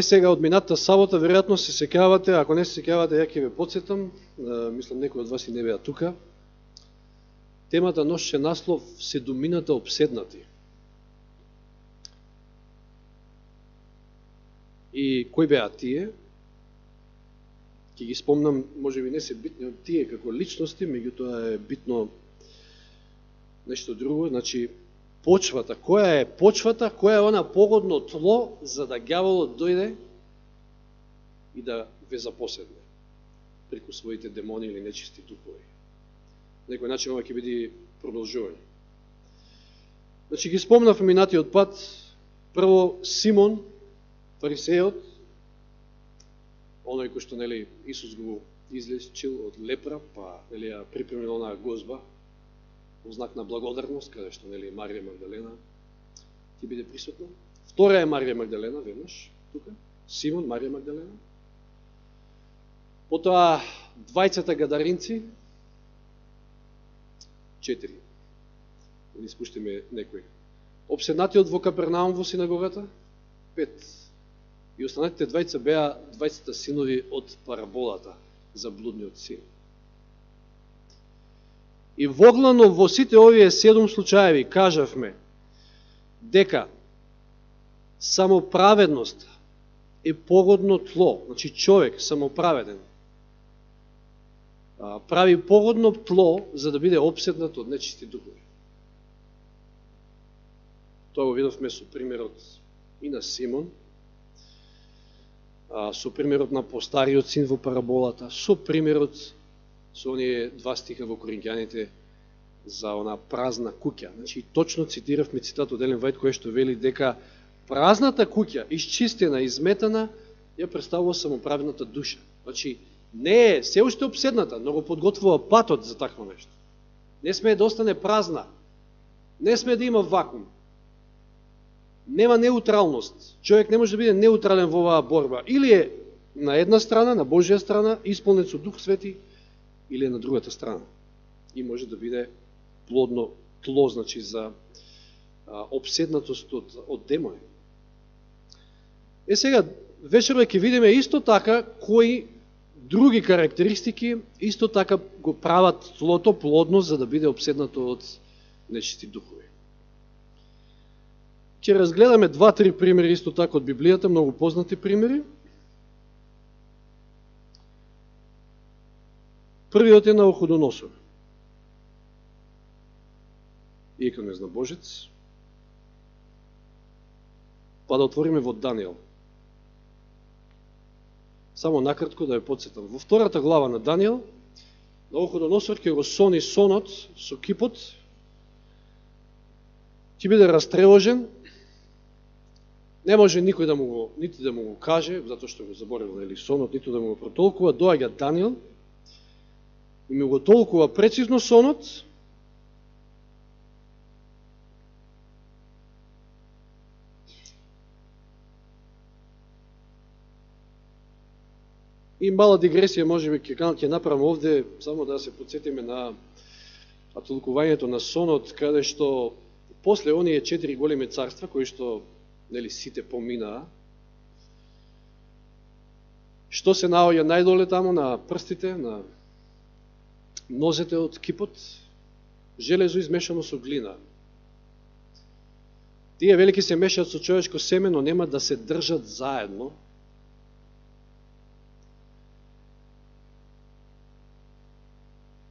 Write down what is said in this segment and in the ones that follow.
Сега, од минатата сабота, веројатно се сеќавате, ако не се сеќавате, ја ќе ве подсетам, мислам некои од вас и не беа тука. Темата носеше наслов Седумината обседнати. И кои беа тие? Ќе ги спомнам, може би не се битни од тие како личности, меѓутоа е битно нешто друго. Значи, почвата. Која е почвата, која е она погодно тло за да ѓаволот дојде и да ве запоседне преку своите демони или нечисти духови. Некој начин ова ќе биде продолжување. Значи ги спомнав минатиот пат, прво Симон, фарисејот, оној кој што нели Исус го излечил од лепра, па нели ја припремил онаа гозба во знак на благодарност, каде што нели Марија Магдалена ќе биде присутна. Втора е Марија Магдалена, веднаш, тука, Симон, Марија Магдалена. Потоа двајцата гадаринци, 4. Не спуштиме некој. Обседнатиот во Капернаум во синагогата, 5. И останатите двајца беа двајцата синови од параболата за блудниот син. И воглано во сите овие 7 случаеви кажавме дека самоправедност е погодно тло, значи човек самоправеден прави погодно тло за да биде обседнат од нечисти духови. Тоа го видовме со примерот и на Симон, со примерот на постариот син во параболата, со примерот со оние 2 стиха во Коринќаните за она празна куќа. Значи, точно цитиравме цитат од Елен Вајд, кој што вели дека празната куќа, исчистена, изметана, ја представува самоправедната душа. Значи, не е се уште обседната, но го подготвува патот за такво нешто. Не сме да остане празна, не сме да има вакуум. Нема неутралност. Човек не може да биде неутрален во оваа борба. Или е на една страна, на Божја страна, исполнет со Дух Свети, или е на другата страна. И може да биде плодно тло, значи, за обседнатост од демони. Сега, вечерва ќе видиме исто така кои други карактеристики исто така го прават тлото плодно за да биде обседнато од нечисти духови. Ќе разгледаме 2-3 примери исто така од Библијата, многу познати примери. Првиот е Навуходоносор. Иконезнабожец. Па да отвориме во Данијел. Само накратко да ја подсетам. Во 2 глава на Данијел, Навуходоносор ќе го сони сонот со кипот, ќе биде растревожен, не може никој да му го, нити да му го каже, затоа што го заборил нели сонот, ниту да му го протолкува. Доаѓа Данијел и му го толкува прецизно сонот, и мала дигресија можеби ќе направам овде, само да се подсетиме на толкувањето на сонот, каде што после оние 4 големи царства, кои што нели сите поминаа, што се наоѓа најдоле тамо на прстите, на нозете од кипот, железо измешано со глина. Тие велики се мешаат со човечко семе, но нема да се држат заедно.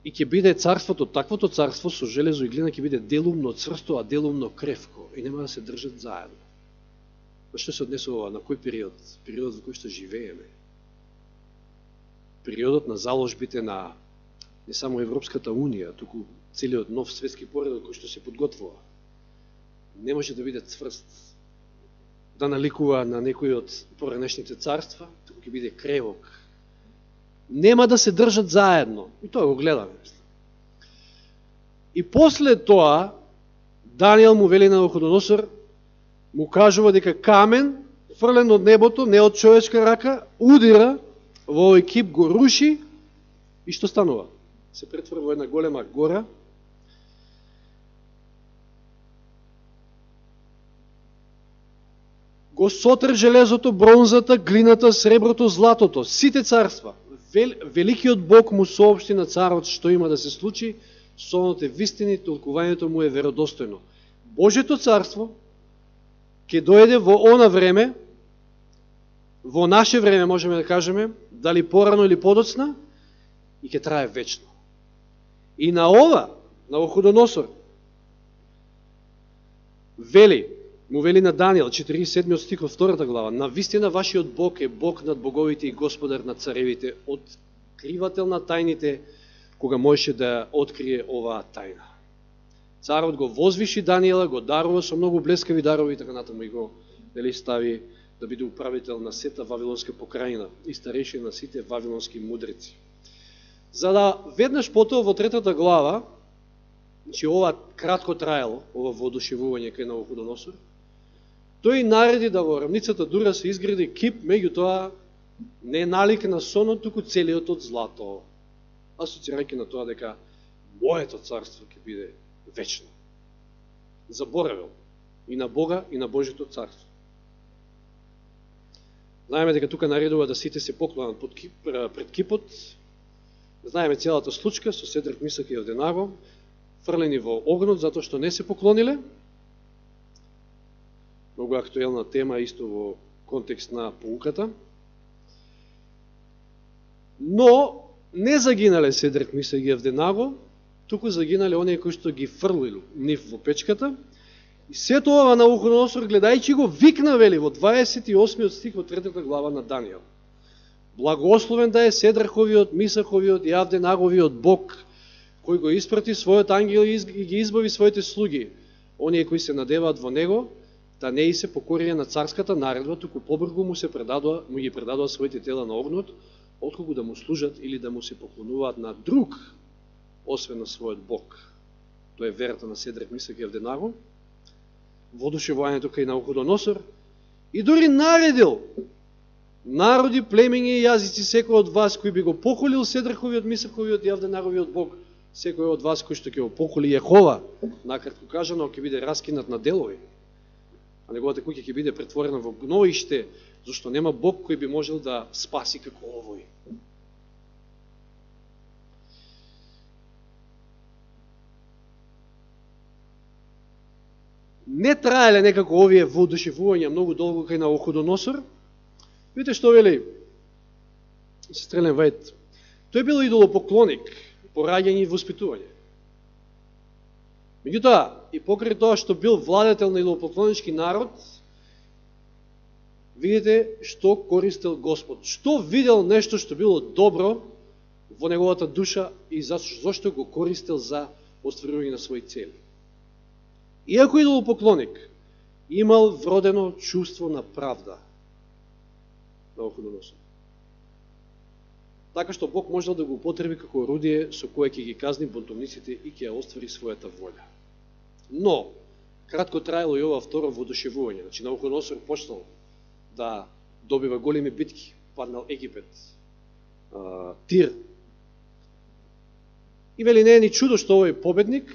И ќе биде царството, таквото царство со железо и глина ќе биде делумно цврсто, а делумно кревко и нема да се држат заедно. На што се однесува? На кој период? Периодот во кој што живееме. Периодот на заложбите на не само Европската Унија, туку целиот нов светски поредок кој што се подготвува. Не може да биде цврст, да наликува на некој од поранешните царства, туку ќе биде кревок. Нема да се држат заедно. И тоа го гледаме. И после тоа, Данијел му вели на Навуходоносор, му кажува дека камен, фрлен од небото, не од човечка рака, удира во овој кип, го руши, и што станува? Се претвора во една голема гора. го сотре железото, бронзата, глината, среброто, златото, сите царства. Великиот Бог му соопшти на царот што има да се случи, сонот е вистини, толкувањето му е веродостојно. Божјето царство ќе дојде во она време, во наше време можеме да кажеме, дали порано или подоцна, и ќе трае вечно. И на ова, на Навуходоносор, му вели на Данијел, 47 стих од 2 глава, навистина вашиот Бог е Бог над боговите и Господар над царевите, откривател на тајните, кога можеше да открие оваа тајна. Царот го возвиши Данијела, го дарува со многу блескави дарови, така натаму и го стави да биде управител на сета Вавилонска покрајина и старешин на сите вавилонски мудреци. За да веднаш потоа во 3 глава, значи ова кратко траело, ова воодушевување кај Навуходоносор, тој нареди да во рамницата Дура се изгради кип, меѓутоа не налик на сонот, туку целиот од злато, асоцирајќи на тоа дека моето царство ќе биде вечно. Заборавил и на Бога и на Божјето царство. Знаеме дека тука наредува да сите се поклонат пред кипот. Знаеме целата случка со Седрак, Мисак и Авденаго, фрлени во огнот затоа што не се поклониле. Многу актуелна тема исто во контекст на поуката. Но не загинале Седрак, Мисак и Авденаго, туку загинале оние кои што ги фрлилу нив во печката. И сето ова Навуходоносор, гледајќи го, викна, вели, во 28 стих во 3 глава на Данијел. Благословен да е Седраховиот, Мисаховиот и Авденаговиот Бог, кој го испрати својот ангел и ги избави своите слуги, оние кои се надеваат во него, да не и се покорија на царската наредба, туку побргу му ги предадува своите тела на огнот, отколку да му служат или да му се поклонуваат на друг, освен на својот Бог. Тоа е верата на Седрак, Мисак и Авденаго, воодушевувањето кај Навуходоносор, и дури наредил народи, племиња и јазици, секој од вас кој би го похулил Седраховиот, Мисаховиот и Авденаговиот Бог, секој од вас кој што ќе го похули Јехова, накратко кажано, ќе биде раскинат на делови, а неговата куќа ќе биде претворена во гноиште, зашто нема Бог кој би можел да спаси како овој. Не траеле некако овие воодушевувања многу долго кај Навуходоносор. Видите што вели сестрелен Вајд. Тој бил идолопоклоник, по раѓање и воспитување. Меѓутоа, и покрај тоа што бил владетел на идолопоклонички народ, видите што користел Господ. Што видел нешто што било добро во неговата душа и зашто го користел за остварување на своји цели. Иако идолопоклоник, имал вродено чувство на правда. Навуходоносор. Така што Бог можел да го употреби како орудие со кое ќе ги казни бунтовниците и ќе ја оствари својата воља. Но, кратко траело и ова второ воодушевување. Значи, Навуходоносор почнал да добива големи битки, паднал Египет, Тир. И вели не е ни чудо што овој победник,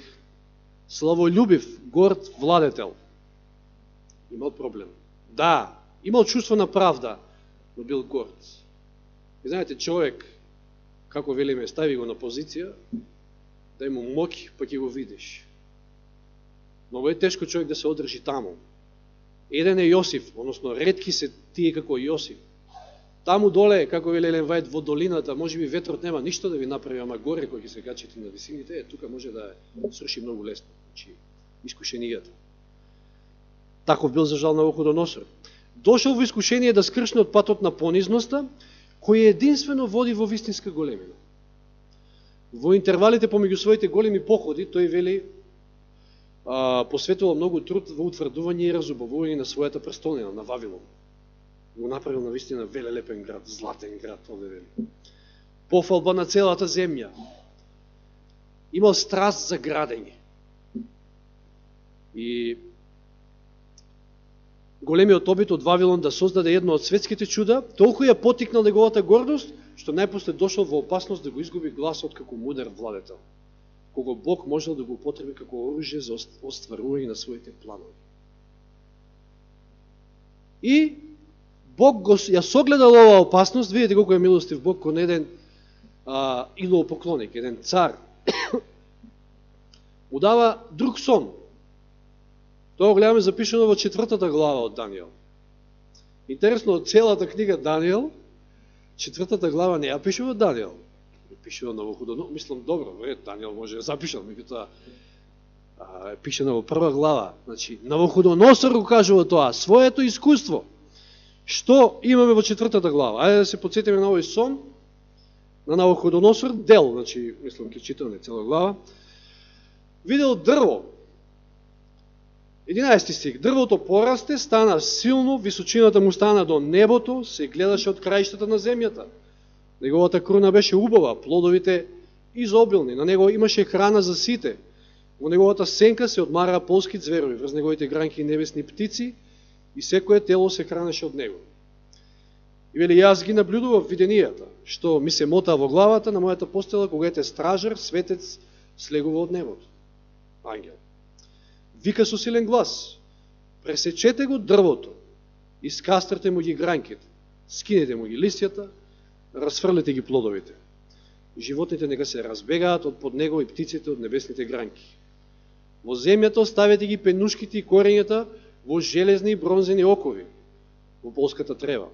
славолюбив, горд владетел, имал проблем. Да, имал чувство на правда, но бил горд. И знаете, човек, како велиме, стави го на позиција, дај му моќ, па ќе го видиш. Много е тешко човек да се одржи таму. Еден е Јосиф, односно ретки се тие како Јосиф. Таму доле, како вели Елен Вајд, во долината, може би ветрот нема ништо да ви направи, ама горе кој ќе се качите на висините, тука може да сруши многу лесно. Значи, искушенијата. Таков бил за жал Навуходоносор. Дошол во искушение да скршне од патот на понизноста, кој единствено води во вистинска големина. Во интервалите помеѓу своите големи походи, тој вели, посветувал многу труд во утврдување и разубавување на својата престолнина, на Вавилон. Го направил на вистина велелепен град, златен град, овде вели. Пофалба на целата земја. Имал страст за градење. И големиот обид од Вавилон да создаде едно од светските чуда, толку ја потикнал неговата гордост, што најпосле дошол во опасност да го изгуби гласот како мудар владетел, кого Бог можел да го употреби како оружје за остварување на своите планови. И Бог ја согледал оваа опасност, видите колко е милостив Бог кон еден идолопоклоник, еден цар. Му дава друг сон. Тоа гледаме запишено во 4 глава од Данијел. Интересно, од целата книга Данијел, 4 глава не ја пишува Данијел. Пишува Навуходоносор, мислам добро, Данијел може да запишал, меѓутоа пишена во 1 глава. Значи, Навуходоносор го кажува тоа, своето искуство. Што имаме во 4 глава? Ајде да се подсетиме на овој сон на Навуходоносор, дел, значи, мислам ке читаме цела глава. Видел дрво. 11 стих. Дрвото порасте, стана силно, височината му стана до небото, се гледаше од краиштата на земјата. Неговата круна беше убава, плодовите изобилни, на него имаше храна за сите. Во неговата сенка се одмараа полски зверови, врз неговите гранки небесни птици, и секое тело се хранеше од него. И вели, јас ги наблюдував виденијата, што ми се мотаа во главата на мојата постела, кога ете стражар, светец, слегува од небото. Ангел. Вика со силен глас, пресечете го дрвото, искастрете му ги гранките, скинете му ги листјата, разфрлете ги плодовите. Животните нека се разбегаат од под него и птиците од небесните гранки. Во земјата оставете ги пенушките и корењата во железни и бронзени окови, во полската трева.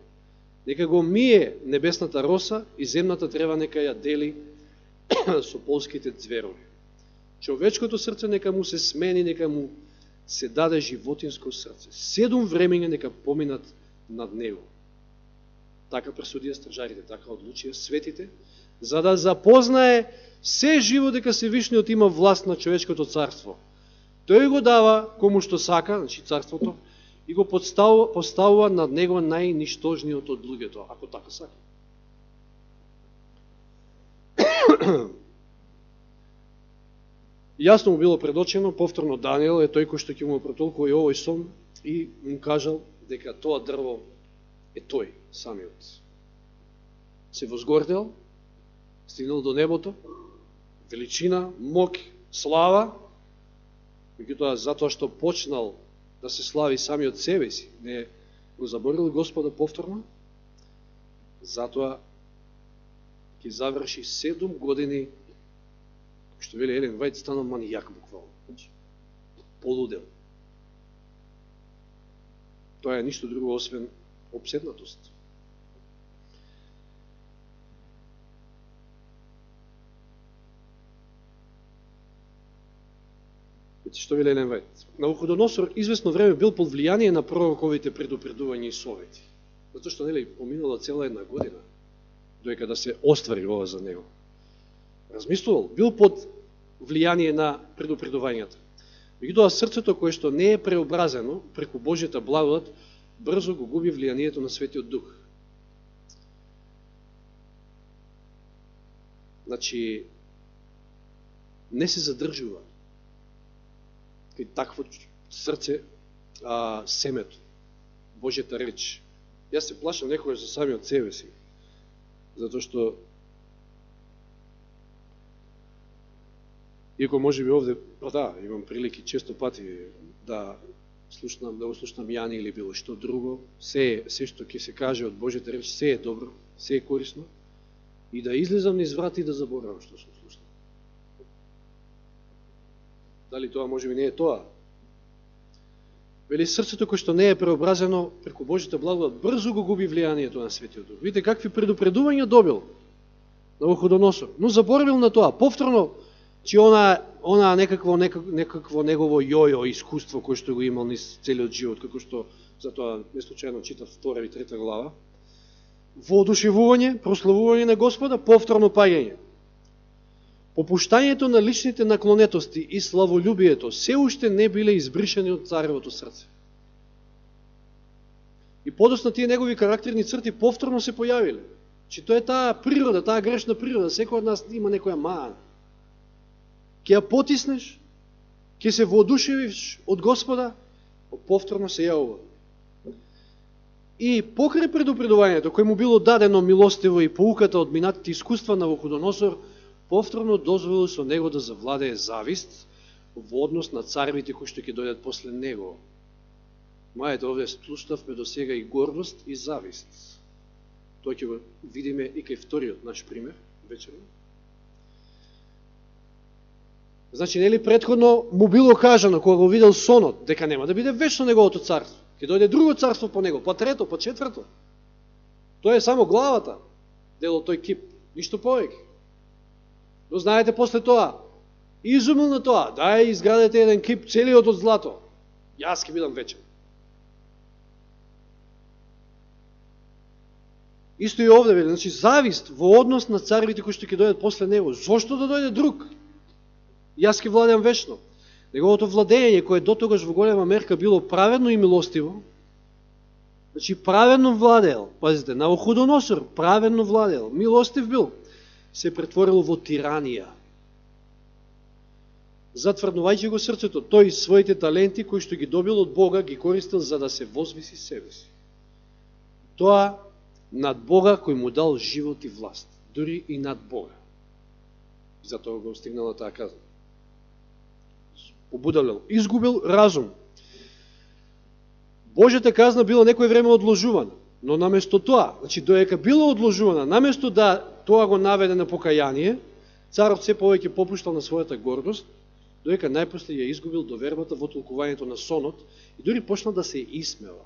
Нека го мие небесната роса и земната трева нека ја дели со полските зверови. Човечкото срце нека му се смени, нека му се даде животинско срце. 7 времења нека поминат над него. Така пресудија стражарите, така одлучија светите, за да запознае се живо дека Севишниот има власт на човечкото царство. Тој го дава кому што сака, значи царството, и го поставува над него најништожниот од луѓето, ако така сака. Јасно му било предочено, повторно Данијел е тој кој што ќе му протолкува и овој сон и му кажал дека тоа дрво е тој самиот. Се возгордел, стигнал до небото, величина, мок, слава, меѓутоа затоа што почнал да се слави самиот себе си, не го заборил Господа повторно, затоа ќе заврши 7 години, што вели Елен Вајд, станал манијак буквално. Полудел. Тоа е ништо друго освен опседнатост. Што вели Елен Вајд? Навуходоносор известно време бил под влијание на пророковите предупредувања и совети. Затоа што нели поминала цела една година доека да се оствари ова за него. Размислувал, бил под влијание на предупредувањата. Меѓутоа срцето кое што не е преобразено преку Божјата благодат, брзо го губи влијанието на Светиот Дух. Значи, не се задржува кај такво срце семето, Божјата реч. Јас се плашам некој за самиот себе си, затоа што иако може би овде, имам прилики често пати да го слушнам Јани или било што друго, се што ќе се каже од Божјата реч, се е добро, се е корисно, и да излезам низ врата и да заборавам што сум слушнал. Дали тоа може би не е тоа? Вели, срцето кој што не е преобразено преку Божјата благодат, брзо го губи влијанието на Светиот Дух. Видите какви предупредувања добил Навуходоносор, но заборавил на тоа. Повторно, че она некакво негово јојо искуство кој што го имал низ целиот живот, како што затоа неслучајно читав 2 и 3 глава, воодушевување, прославување на Господа, повторно паѓање. Попуштањето на личните наклонетости и славолюбието се уште не биле избришани од царевото срце. И подосна тие негови карактерни црти повторно се појавиле. Че тоа е таа природа, таа грешна природа, секој од нас има некоја мана. Ке ја потиснеш, ке се воодушевиш од Господа, повторно се јавува. И покрај предупредувањето кој му било дадено милостиво и поуката од минатите искуства на Навуходоносор, повторно дозволил со него да завладее завист во однос на царевите кои што ќе дојдат после него. Мајте, овде слушнавме до сега и гордост и завист. Тоа ќе го видиме и кај вториот наш пример вечерно. Значи, нели претходно му било кажано, кога го видел сонот, дека нема да биде вечно неговото царство. Ќе дојде друго царство по него, па трето, па четврто. Тоа е само главата, дел од тој кип, ништо повеќе. Но знаете, после тоа, изумил на тоа, дај изградете еден кип целиот од злато, јас ќе бидам вечен. Исто и овде, значи завист во однос на царевите кои што ќе дојдат после него. Зошто да дојде друг? Јас ќе владеам вечно. Неговото владење, кое до тогаш во голема мерка било праведно и милостиво, значи праведно владеел, пазите, Навуходоносор праведно владеел, милостив бил, се претворило во тиранија. Затврднувајќи го срцето, тој своите таленти кои што ги добил од Бога ги користил за да се возвиси себе си. Тоа над Бога кој му дал живот и власт, дури и над Бога. Затоа го стигнала таа казна. Побудалел, изгубил разум. Божјата казна била некој време одложувана, но наместо тоа, значи доека била одложувана, наместо да тоа го наведе на покаяние, царот се повеќе попуштал на својата гордост, доека најпосле ја изгубил довербата во толкувањето на сонот и дури почнал да се исмева.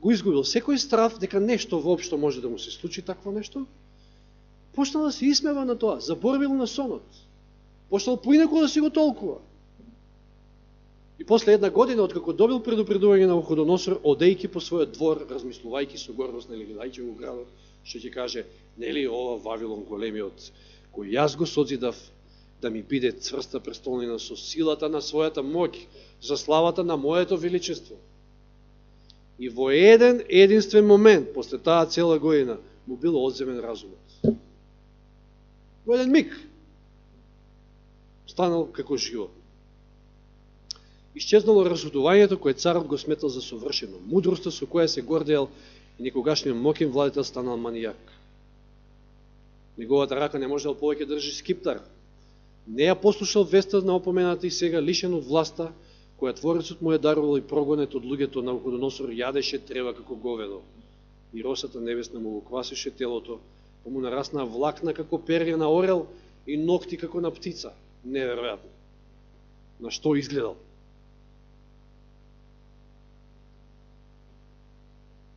Го изгубил секој страв дека нешто воопшто може да му се случи такво нешто, почнал да се исмева на тоа, заборбил на сонот, почнал поинаку да си го толкува. И после една година, откако добил предупредување на Навуходоносор, одејќи по својот двор, размислувајќи со гордост, нели гледајќи го градот, што ќе каже, нели ова Вавилон големиот, кој јас го созидав, да ми биде цврста престолнина со силата на својата моќ, за славата на моето величество. И во еден единствен момент, после таа цела година, му било одземен разумот. Во еден миг станал како живот. Исчезнало разудувањето кое царот го сметал за совршено. Мудроста со која се гордеел и некогашниот моќен владетел станал манијак. Неговата рака не можел повеќе држи скиптар. Не ја послушал веста на опомената и сега, лишен од власта, која Творецот му е дарувал и прогонет од луѓето, Навуходоносор јадеше трева како говедо. И росата небесна му го квасеше телото, па му нарасна влакна како перје на орел и ногти како на птица. Неверојатно. На што изгледал?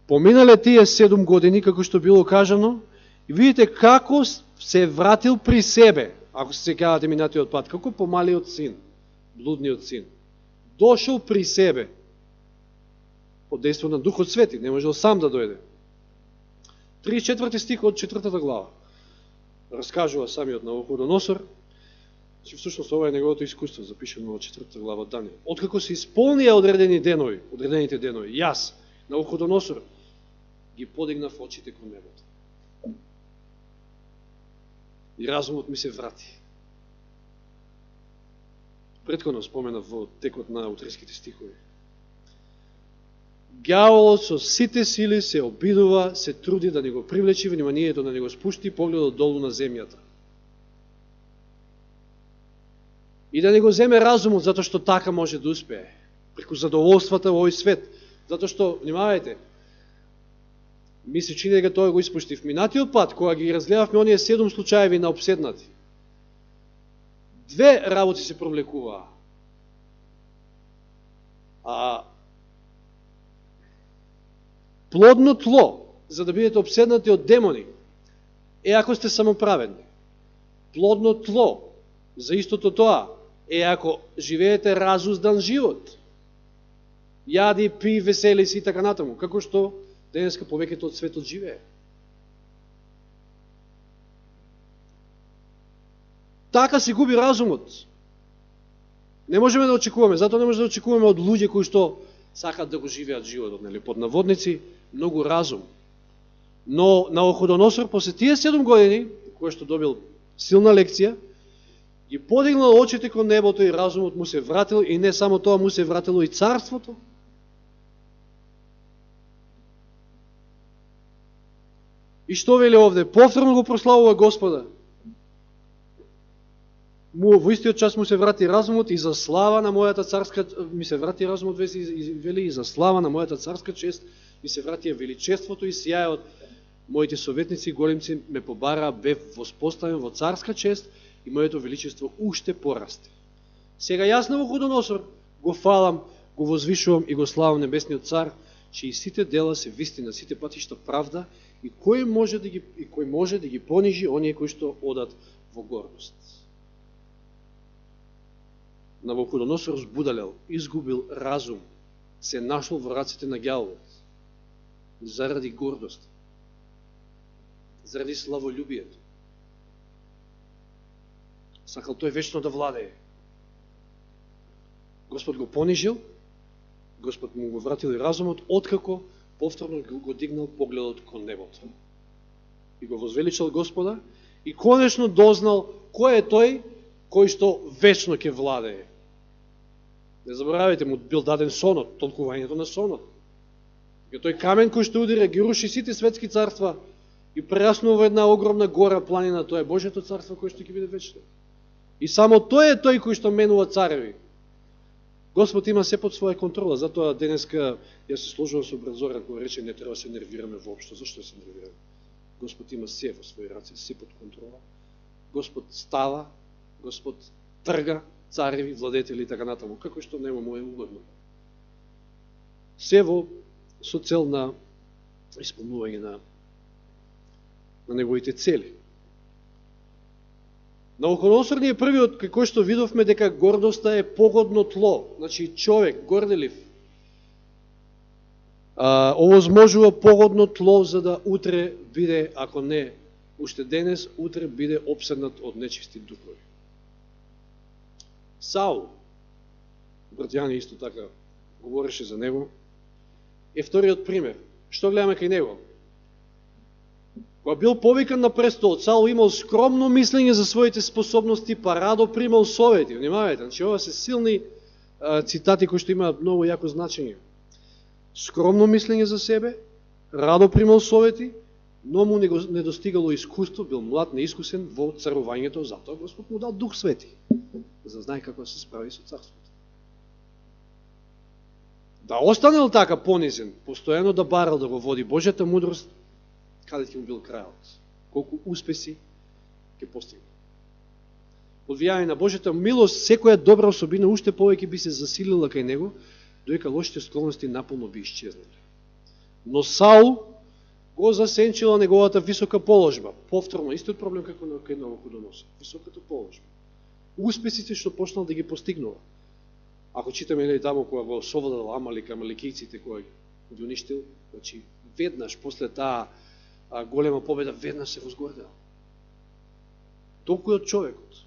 Поминале тие 7 години, како што било кажано, и видите како се вратил при себе, ако се сеќавате минатиот пат, како помалиот син, блудниот син. Дошол при себе, под дејство на Духот Свети, не можел сам да дојде. 34 стих од 4 глава. Раскажува самиот Навуходоносор, че всушност ова е неговото искуство, запишено во 4 глава Данијел. Откако се исполнија одредените денови, јас, Навуходоносор, ги подигнав очите кон небото. И разумот ми се врати. Претходно споменав во текот на утринските стихови. Ѓаволот со сите сили се обидува, се труди да не го привлечи вниманието, да не го спушти погледот долу на земјата. И да не го земе разумот, затоа што така може да успее. Преку задоволствата во овој свет. Затоа што, внимавајте, ми се чини дека тоа го испуштив. Минатиот пат, кога ги разгледавме оние 7 случаеви на обседнати, 2 работи се провлекуваа. Плодно тло, за да бидете обседнати од демони, е ако сте самоправедни. Плодно тло, за истото тоа, е ако живеете разуздан живот. Јади, пи, весели си и така натаму, како што денеска повеќето од светот живее. Така се губи разумот. Не можеме да очекуваме, затоа не можеме да очекуваме од луѓе кои што сакат да го живеат животот, нели, под наводници, многу разум. Но Навуходоносор после тие 7 години, кој што добил силна лекција, ги подигнал очите кон небото и разумот му се вратил, и не само тоа, му се вратило и царството. И што вели овде? Повторно го прославува Господа. во истиот час му се врати разумот и за слава на мојата царска, ми се врати разумот, вели, и за слава на мојата царска чест, ми се врати величеството и сјајот. Моите советници и големци ме побараа, бев воспоставен во царска чест и моето величество уште порасте. Сега јас Навуходоносор го фалам, го возвишувам и го славам небесниот цар, чии сите дела се вистина, сите патишта правда, и кој може да ги понижи оние кои што одат во гордост. Навуходоносор збудалел, изгубил разум, се нашол во раците на ѓаволот, заради гордост, заради славолюбието. Сакал тој вечно да владее. Господ го понижил, Господ му го вратил и разумот, откако повторно го дигнал погледот кон небото. И го возвеличал Господа и конечно дознал кој е тој кој што вечно ќе владее. Не заборавајте, му бил даден сонот, толкувањето на сонот. Тој камен кој што удира, ги руши сите светски царства и прераснува во една огромна гора, планина, тоа е Божјето царство кој што ќе биде вечно. И само тој е тој кој што менува цареви. Господ има се под своја контрола, затоа денеска јас се сложувам со брат Зоран кој рече не треба се нервираме воопшто. Зашто се нервираме? Господ има се во своји раце, се под контрола. Господ става, Господ трга цареви, владетели и така натаму, како што нема му е угодно. Се со цел на исполнување на неговите цели. Навуходоносор ни е првиот кој што видовме дека гордоста е погодно тло, значи човек, горделив, овозможува погодно тло за да утре биде, ако не уште денес, утре биде обседнат од нечисти духови. Саул, брат Јани исто така говореше за него, е вториот пример. Што гледаме кај него? Кога бил повикан на престолот, Саул имал скромно мислење за своите способности, па радо примал совети. Внимавајте, значи ова се силни цитати кои што имаат многу јако значење. Скромно мислење за себе, радо примал совети, но му не достигало искуство, бил млад, неискусен во царувањето, затоа Господ му дал Дух Свети, за да знае како да се справи со царството. Да останел така понизен, постојано да барал да го води Божјата мудрост, каде ќе му бил крајот, колку успеси ќе постигне. Од влијање на Божјата милост, секоја добра особина уште повеќе би се засилила кај него, доека лошите склонности наполно би исчезнали. Но Саул го засенчила неговата висока положба. Повторно, истиот проблем како кај Навуходоносор, високата положба. Успесите што почнал да ги постигнува. Ако читаме или тамо кога го совладал амаликијците, кога ги уништил, значи веднаш после таа голема победа, веднаш се возгордел. Толку е од човекот.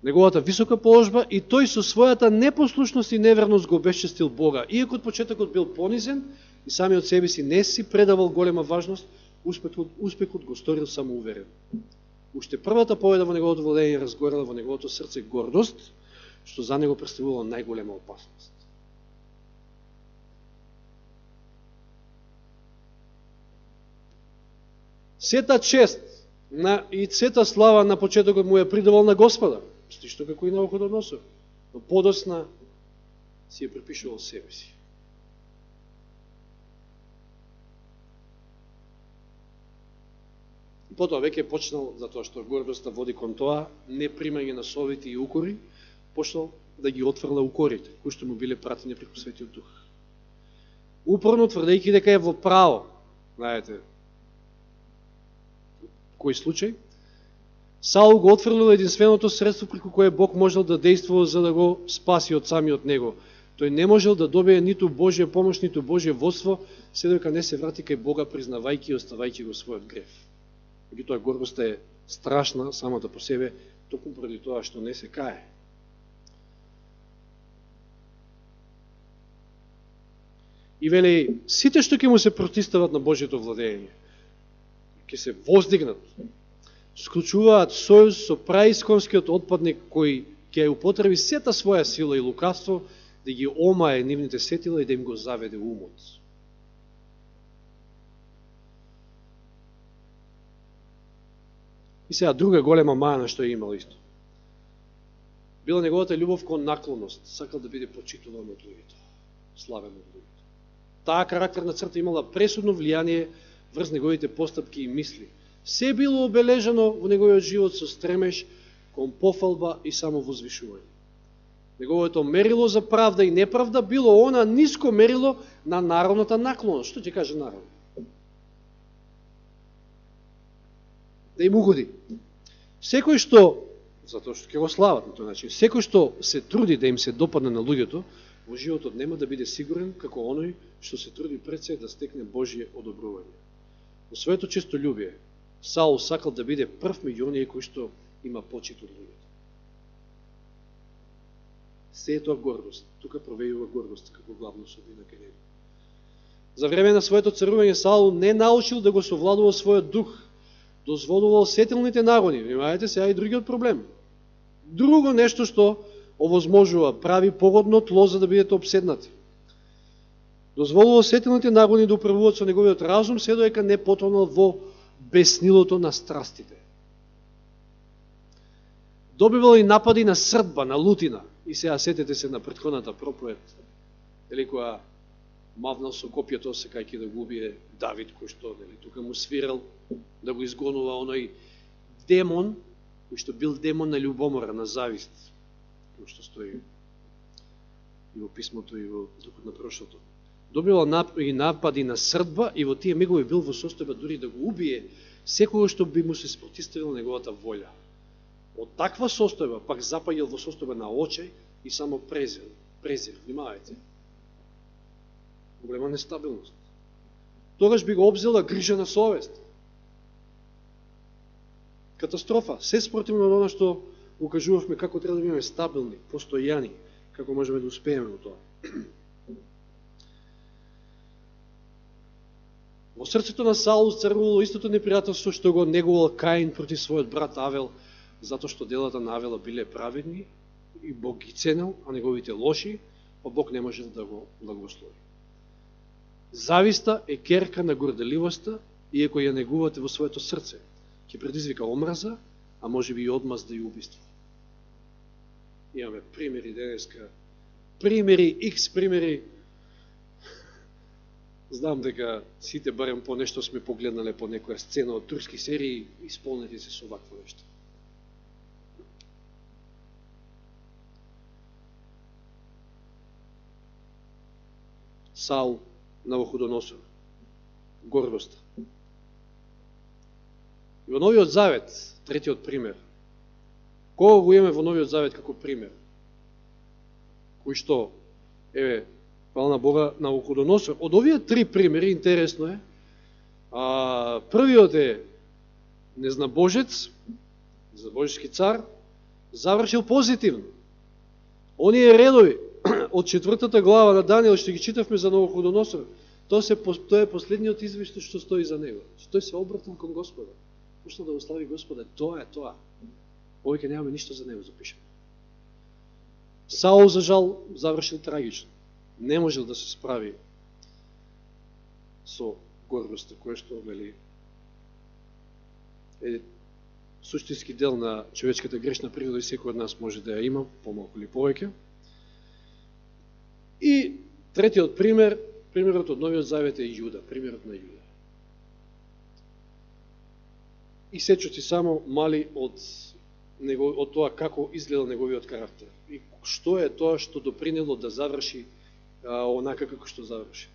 Неговата висока положба и тој со својата непослушност и неверност го обесчестил Бога. Иако од почетокот бил понизен и сами од себе си не си предавал голема важност, успехот го сторил самоуверен. Уште првата победа во неговото владење разгорела во неговото срце гордост, што за него представувала најголема опасност. Сета чест и сета слава на почетокот му ја придавал на Господа, што како и Навуходоносор, но подосна си ја припишувал себе си. И потоа веќе почнал, затоа што гордоста води кон тоа, не примање на совети и укори, почнал да ги отфрла укорите, кои што му биле пратени преку Светиот Дух. Упорно тврдејќи дека е во право, знаете, кој случај, Саул го отфрлил единственото средство преку кое Бог можел да действува за да го спаси од самиот него. Тој не можел да добие ниту Божја помош, ниту Божје водство, се додека не се врати кај Бога, признавајќи и оставајќи го својот грев. Меѓутоа гордоста е страшна самата по себе, токму поради тоа што не се кае. И вели, сите што ќе му се протистават на Божјето владење, ќе се воздигнат, склучуваат сојуз со праисконскиот отпадник кој ќе употреби сета своја сила и лукавство да ги омае нивните сетила и да им го заведе умот. И сега друга голема мана што е имал исто. Била неговата љубов кон наклоност, сакал да биде почитуван од луѓето, славен од луѓето. Таа карактерна црта имала пресудно влијание врз неговите постапки и мисли. Се било обележано во неговиот живот со стремеж кон пофалба и самовозвишување. Неговото мерило за правда и неправда било она ниско мерило на народната наклоност. Што ќе каже народ? Да им угоди. Секој што, затоа што ќе го слават на тој начин, секој што се труди да им се допадне на луѓето, во животот нема да биде сигурен како оној што се труди пред се да стекне Божие одобрување. Во своето честолюбие, Саул сакал да биде прв меѓу оние кои што има почит од луѓето. Се е тоа гордост. Тука провејува гордост како главна особина кај него. За време на своето царување Саул не научил да го совладува својот дух, дозволувал сетилните нагони. Внимавајте сега и другиот проблем. Друго нешто што овозможува, прави погодно тло за да бидете обседнати. Дозволувал сетилните нагони да управуваат со неговиот разум, се доека не потонал во беснилото на страстите. Добивал и напади на срдба, на лутина. И сега сетете се на претходната проповед, дали која мавнал со копјето секајќи да го убие Давид, кој што тука му свирал да го изгонува оној демон, кој што бил демон на љубомора, на завист, кој што стои и во писмото и во духот на прошлото. Добивал и напади на срдба и во тие мигови бил во состојба дури да го убие секој што би му се спротивил неговата волја. Од таква состојба пак запаѓал во состојба на очај и само презир. Внимавајте. Голема нестабилност. Тогаш би го обзела грижа совест. Катастрофа. Се спротивно од оно што укажувавме како треба да бидеме стабилни, постојани, како можеме да успееме во тоа. Во срцето на Саул царувало истото непријателство што го негувал Каин против својот брат Авел, затоа што делата на Авела биле праведни и Бог ги ценел, а неговите лоши, па Бог не можел да го благослови. Зависта е керка на горделивоста, иако ја негувате во своето срце, ќе предизвика омраза, а може би и одмазда и убиство. Имаме примери денеска, примери. Знам дека сите барем по нешто сме погледнале по некоја сцена од турски серии, исполнети се со вакво нешто. Саул Навуходоносор, гордоста. И во Новиот Завет, третиот пример. Кого го имаме во Новиот Завет како пример? Кој што, фала на Бога, Навуходоносор. Од овие три примери, интересно е, првиот е незнабожец, незнабожески цар, завршил позитивно. Оние редови, од 4-та глава на Данијел, што ги читавме за Навуходоносор, тоа е последниот извештај што стои за него. Тој се обратил кон Господа. Почнал да го слави Господа. Тоа е тоа. Овојке немаме ништо за него запишено. Саул, за жал, завршил трагично. Не можел да се справи со гордоста, која што е суштински дел на човечката грешна природа и секој од нас може да ја има, помалку или повеќе. И третиот пример, примерот од Новиот Завет е Јуда, примерот на Јуда. И сечоци само мали од тоа како изгледал неговиот карактер. И што е тоа што допринело да заврши онака како што заврши.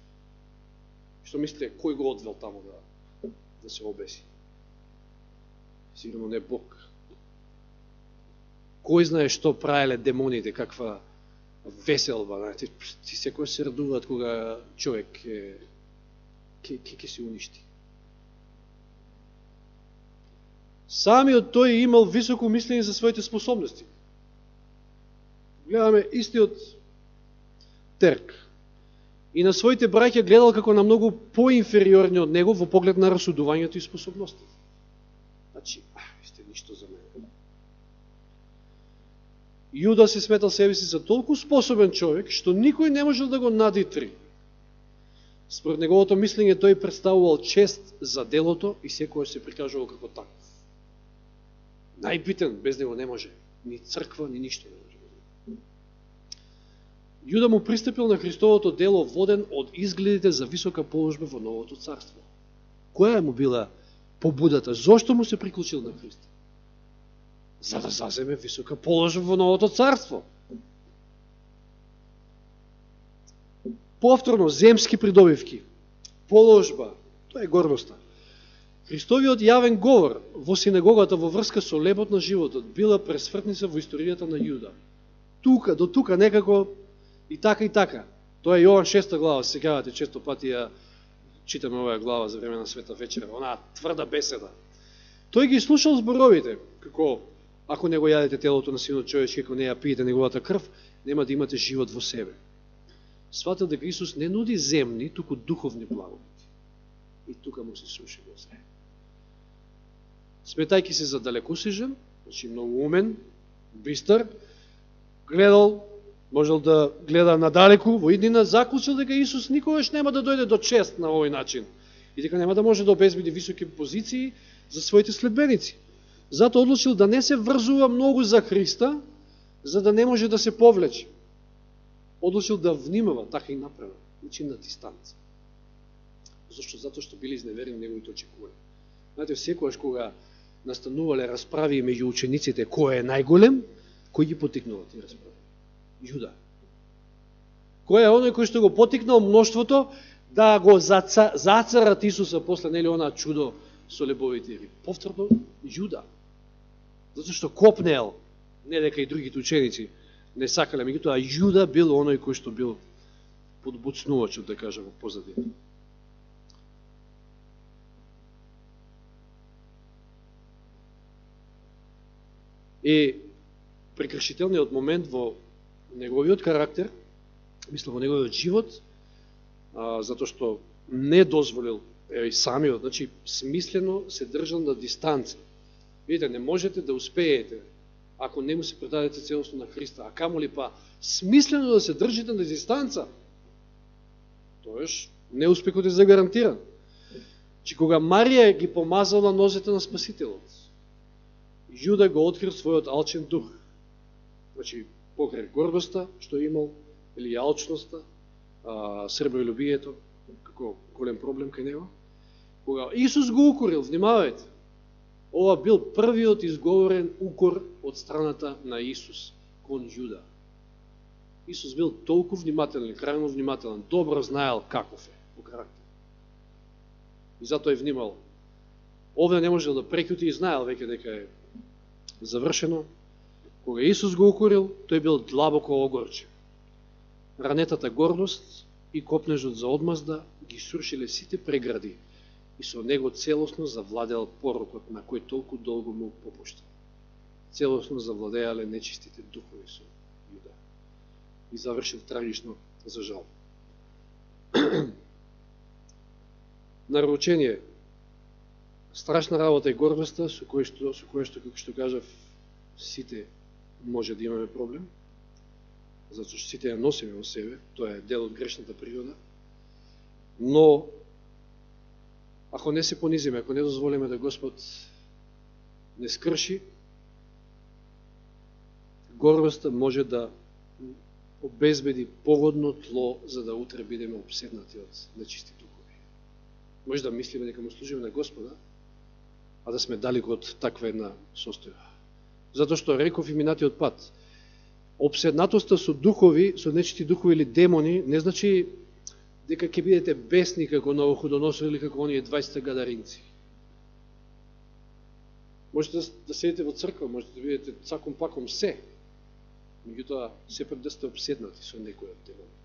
Што мислите, кој го одвел таму да се обеси? Сигурно не Бог. Кој знае што правеле демоните, каква веселба, ти секој се радуваат кога човек ќе се уништи. Самиот тој имал високо мислење за своите способности. Гледаме истиот Терк. И на своите браќа гледал како на многу поинфериорни од него во поглед на расудувањето и способности. Значи, сте ништо за мене. Јуда се сметал себе си за толку способен човек, што никој не можел да го надитри. Според неговото мислење, тој представувал чест за делото и секој се прикажувал како таков. Најбитен, без него не може. Ни црква, ни ништо не може. Јуда му пристапил на Христовото дело воден од изгледите за висока положба во новото царство. Која му била побудата? Зошто му се приклучил на Христа? За да заземе висока положба во новото царство. Повторно, земски придобивки, положба, тоа е гордоста. Христовиот јавен говор во синагогата во врска со лебот на животот била пресвртница во историјата на Јуда. Тука, до тука некако и така. Тоа е Јован 6 глава, секавате, често пати ја читаме оваа глава за време на Света вечера, онаа тврда беседа. Тој ги слушал зборовите, како ако не го јадете телото на Синот човечки, ако не ја пиете неговата крв, нема да имате живот во себе. Сватил дека Исус не нуди земни, туку духовни благодати. И тука му се суши во се. Сметајќи се за далекосижен, значи многу умен, бистар, гледал, можел да гледа надалеку, во иднина заклучил дека Исус никогаш нема да дојде до чест на овој начин и дека нема да може да обезбеди високи позиции за своите следбеници. Затоа одлучил да не се врзува многу за Христа, за да не може да се повлече. Одлучил да внимава, така и направил, учи на дистанца. Зошто? Затоа што били изневерени неговите очекувања. Знаете, секогаш кога настанувале расправи меѓу учениците кој е најголем, кој ги потикнува тие расправи? Јуда. Кој е оној кој што го потикнал мноштвото да го зацарат Исуса после нели она чудо со лебовите риби? Повторно Јуда. Затоа што копнел, не дека и другите ученици не сакале, меѓутоа Јуда бил оној кој што бил подбуцнувачот, да кажем, позадина. И прекршителниот момент во неговиот карактер, мислам во неговиот живот, затоа што не дозволил и самиот, значи смислено се држал на дистанца. Видите, не можете да успеете ако не му се предадете целосно на Христа, а камоли па смислено да се држите на дистанца, тоеш неуспехот е загарантиран. Че кога Марија ги помазала нозете на Спасителот, Јуда го открил својот алчен дух. Значи, покрај гордоста, што имал, или алчноста, сребролюбието, како голем проблем кај него. Кога Исус го укорил, внимавајте, ова бил првиот изговорен укор од страната на Исус кон Јуда. Исус бил толку внимателен, крајно внимателен, добро знаел каков е по карактер. И затоа е внимал. Овде не можел да прекјути и знаел веќе дека е завршено. Кога Исус го укорил, тој бил длабоко огорчен. Ранетата гордост и копнежот за одмазда ги срушиле сите прегради и со него целосно завладел порокот на кој толку долго му попушта. Целосно завладеале нечистите духови со Јуда. И завршил трагично за жал. Наручение. Страшна работа е гордоста, со кој што, како што кажав, сите може да имаме проблем, затоа што сите ја носиме во себе, тоа е дел од грешната природа, но ако не се понизиме, ако не дозволиме да Господ не скрши, гордоста може да обезбеди погодно тло за да утре бидеме обседнати од нечисти духови. Може да мислиме дека му служиме на Господа, а да сме далеко од таква една состојба. Затоа што реков и минатиот пат, обседнатоста со духови, со нечисти духови или демони, не значи дека ќе бидете бесни како Навуходоносор или како оние 20 гадаринци. Можете да седите во црква, можете да видите цаком паком се, меѓутоа сепак да сте обседнати со некој од демоните.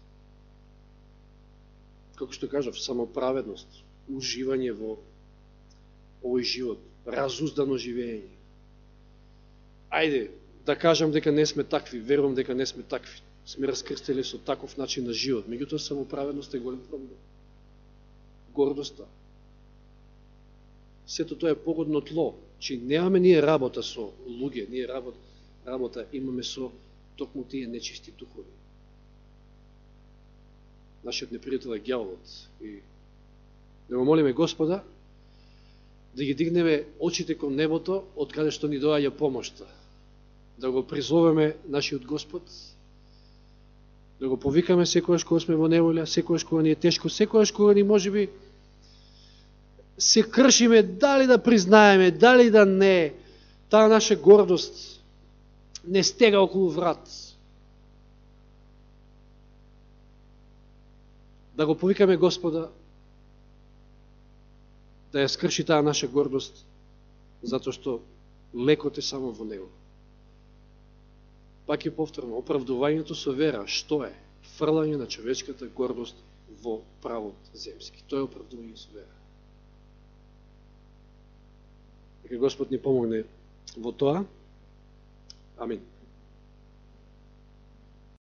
Како што кажав, самоправедност, уживање во овој живот, разуздано живење. Ајде, да кажам дека не сме такви, верувам дека не сме такви. Сме раскрстили со таков начин на живот. Меѓутоа самоправедност е голем проблем. Гордоста. Сето тоа е погодно тло, че немаме ние работа со луѓе, ние работа имаме со токму тие нечисти духови. Нашиот непријател е ѓаволот и да го молиме Господа да ги дигнеме очите кон небото од каде што ни доаѓа помошта. Да го призовеме нашиот Господ Да го повикаме секојаш кога сме во неволја, секојаш кога ни е тешко, секојаш кога ни можеби се кршиме, дали да признаеме, дали да не, таа наша гордост не стега околу врат. Да го повикаме Господа, да ја скрши таа наша гордост, затоа што лекот е само во Него. Пак ќе повторно, оправдувањето со вера, што е? Фрлање на човечката гордост во правот земски. Тоа е оправдување со вера. Нека Господ ни помогне во тоа. Амин.